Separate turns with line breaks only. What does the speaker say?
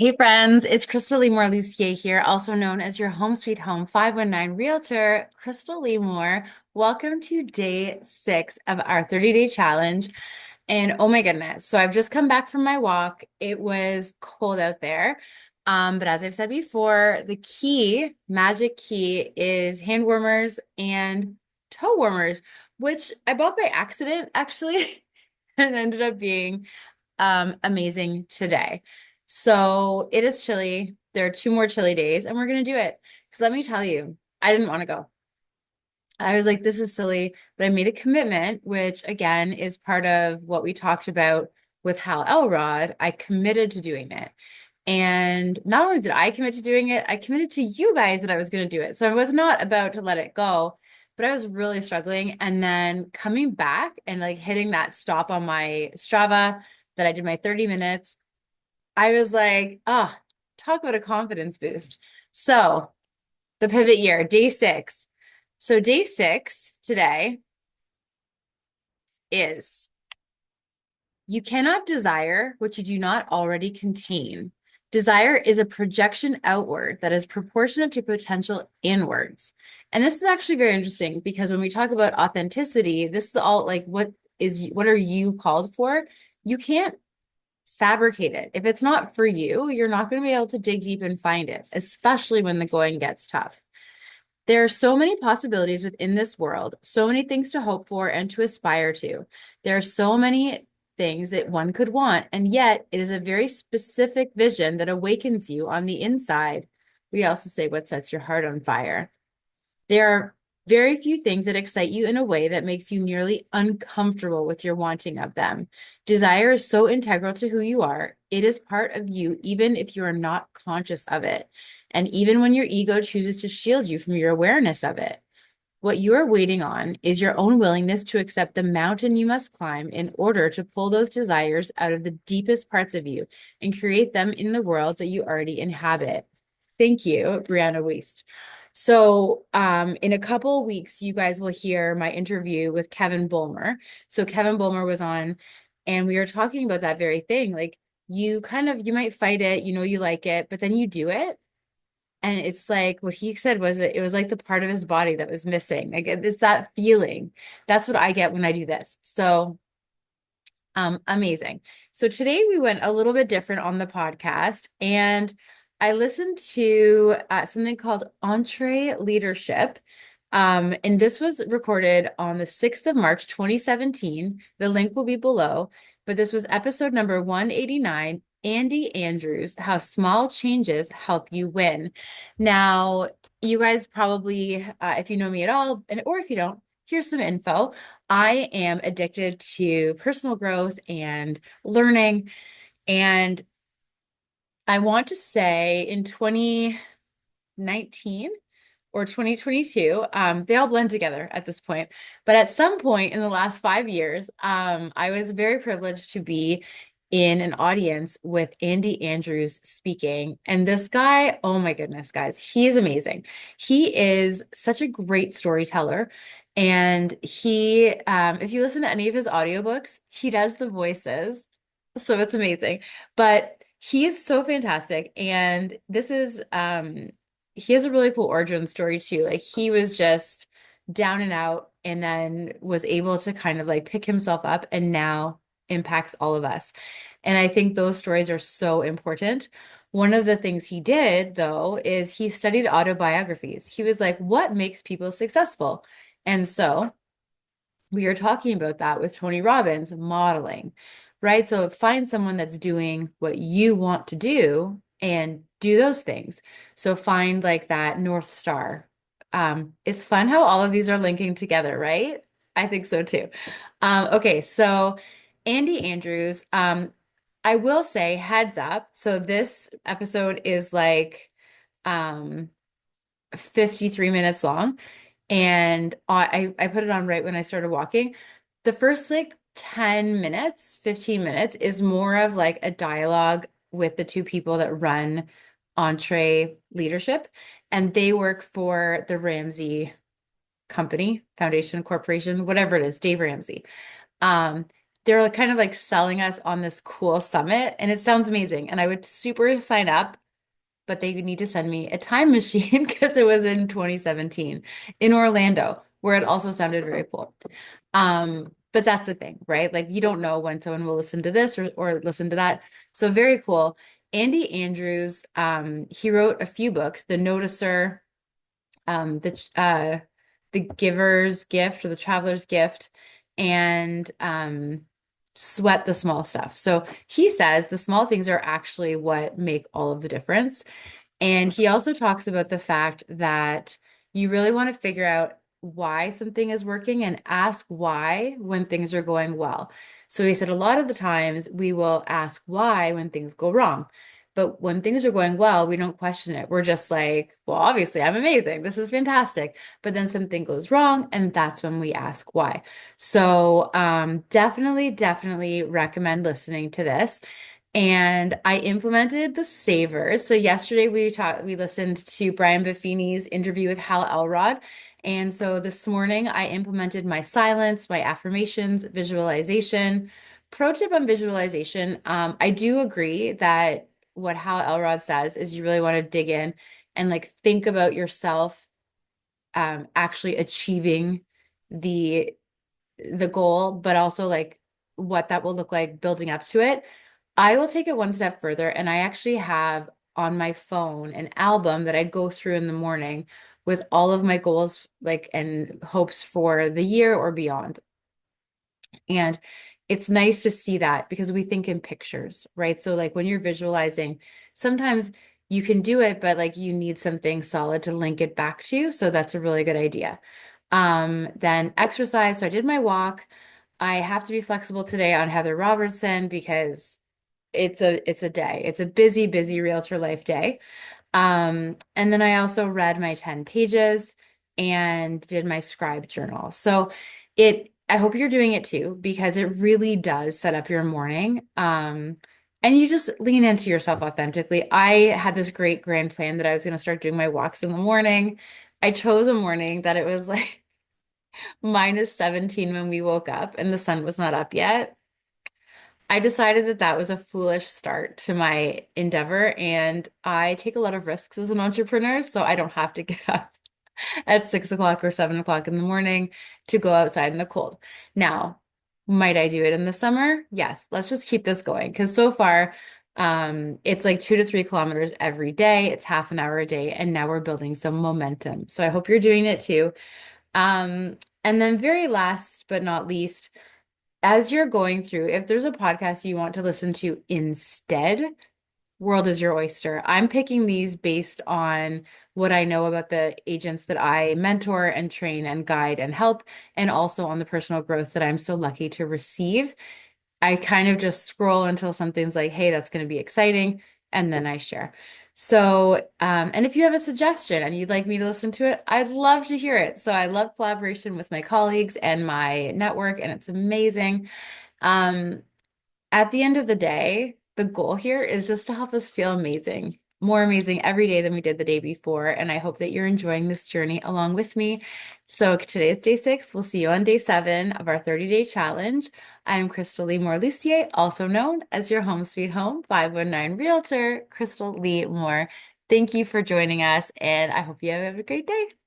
Hey friends, it's Crystal Lee Moore Lucier here, also known as your Home Sweet Home 519 Realtor, Crystal Lee Moore. Welcome to day 6 of our 30-day challenge. And oh my goodness, so I've just come back from my walk. It was cold out there. But as I've said before, the key, magic key, is hand warmers and toe warmers, which I bought by accident actually, and ended up being amazing today. So it is chilly. There are 2 more chilly days, and we're going to do it. Because let me tell you, I didn't want to go. I was like, this is silly, but I made a commitment, which again is part of what we talked about with Hal Elrod. I committed to doing it. And not only did I commit to doing it, I committed to you guys that I was going to do it. So I was not about to let it go, but I was really struggling. And then coming back and like hitting that stop on my Strava that I did my 30 minutes, I was like, oh, talk about a confidence boost. So the pivot year, day 6. So day 6 today is you cannot desire what you do not already contain. Desire is a projection outward that is proportionate to potential inwards. And this is actually very interesting because when we talk about authenticity, this is all like what are you called for? You can't fabricate it. If it's not for you, you're not going to be able to dig deep and find it, especially when the going gets tough. There are so many possibilities within this world, so many things to hope for and to aspire to. There are so many things that one could want, and yet it is a very specific vision that awakens you on the inside. We also say what sets your heart on fire. There are very few things that excite you in a way that makes you nearly uncomfortable with your wanting of them. Desire is so integral to who you are. It is part of you, even if you are not conscious of it. And even when your ego chooses to shield you from your awareness of it. What you are waiting on is your own willingness to accept the mountain you must climb in order to pull those desires out of the deepest parts of you and create them in the world that you already inhabit. Thank you, Brianna Wiest. So, in a couple of weeks, you guys will hear my interview with Kevin Bulmer. So Kevin Bulmer was on, and we were talking about that very thing. Like you might fight it, you like it, but then you do it. And it's like what he said was that it was like the part of his body that was missing. Like it's that feeling. That's what I get when I do this. So amazing. So today we went a little bit different on the podcast, and I listened to something called EntreLeadership. And this was recorded on the 6th of March, 2017. The link will be below, but this was episode number 189, Andy Andrews, How Small Changes Help You Win. Now, you guys probably, if you know me at all, or if you don't, here's some info. I am addicted to personal growth and learning. And I want to say in 2019 or 2022, they all blend together at this point. But at some point in the last 5 years, I was very privileged to be in an audience with Andy Andrews speaking. And this guy, oh my goodness, guys, he is amazing. He is such a great storyteller. And if you listen to any of his audiobooks, he does the voices. So it's amazing. But he is so fantastic. And he has a really cool origin story too. Like he was just down and out and then was able to kind of like pick himself up and now impacts all of us. And I think those stories are so important. One of the things he did though is he studied autobiographies. He was like, what makes people successful? And so we are talking about that with Tony Robbins, modeling, right? So find someone that's doing what you want to do and do those things. So find like that North Star. It's fun how all of these are linking together, right? I think so too. Okay, so Andy Andrews, I will say heads up. So this episode is like 53 minutes long. And I put it on right when I started walking. The first like 10 minutes, 15 minutes is more of like a dialogue with the two people that run Entree Leadership. And they work for the Ramsey Company, Foundation, Corporation, whatever it is, Dave Ramsey. Um, they're like kind of like selling us on this cool summit, and it sounds amazing. And I would super sign up, but they need to send me a time machine because it was in 2017 in Orlando, where it also sounded very cool. But that's the thing, right? Like you don't know when someone will listen to this or listen to that. So very cool. Andy Andrews, he wrote a few books, The Noticer, the Giver's Gift or the Traveler's Gift, and Sweat the Small Stuff. So he says the small things are actually what make all of the difference. And he also talks about the fact that you really want to figure out why something is working and ask why when things are going well. So he said a lot of the times we will ask why when things go wrong. But when things are going well, we don't question it. We're just like, well, obviously, I'm amazing. This is fantastic. But then something goes wrong, and that's when we ask why. So, definitely recommend listening to this. And I implemented the savers. So yesterday we listened to Brian Buffini's interview with Hal Elrod. And so this morning I implemented my silence, my affirmations, visualization. Pro tip on visualization, I do agree that what Hal Elrod says is you really want to dig in and like think about yourself actually achieving the goal, but also like what that will look like building up to it. I will take it one step further, and I actually have on my phone an album that I go through in the morning with all of my goals, like and hopes for the year or beyond. And it's nice to see that because we think in pictures, right? So like when you're visualizing, sometimes you can do it, but like you need something solid to link it back to. So that's a really good idea. Then exercise. So I did my walk. I have to be flexible today on Heather Robertson because it's a day. It's a busy Realtor Life day. And then I also read my 10 pages and did my scribe journal. So I hope you're doing it too, because it really does set up your morning. And you just lean into yourself authentically. I had this great grand plan that I was going to start doing my walks in the morning. I chose a morning that it was like -17 when we woke up and the sun was not up yet. I decided that that was a foolish start to my endeavor, and I take a lot of risks as an entrepreneur, so I don't have to get up at 6 o'clock or 7 o'clock in the morning to go outside in the cold. Now, might I do it in the summer? Yes. Let's just keep this going because so far, it's like 2 to 3 kilometers every day. It's half an hour a day, and now we're building some momentum. So I hope you're doing it too. And then very last but not least, as you're going through, if there's a podcast you want to listen to instead, world is your oyster. I'm picking these based on what I know about the agents that I mentor and train and guide and help, and also on the personal growth that I'm so lucky to receive. I kind of just scroll until something's like, hey, that's going to be exciting, and then I share. So, and if you have a suggestion and you'd like me to listen to it, I'd love to hear it. So I love collaboration with my colleagues and my network, and it's amazing. Um, at the end of the day, the goal here is just to help us feel amazing, more amazing every day than we did the day before. And I hope that you're enjoying this journey along with me. So today is day 6. We'll see you on day 7 of our 30-day challenge. I'm Crystal Lee Moore-Lucier, also known as your Home Sweet Home 519 Realtor, Crystal Lee Moore. Thank you for joining us, and I hope you have a great day.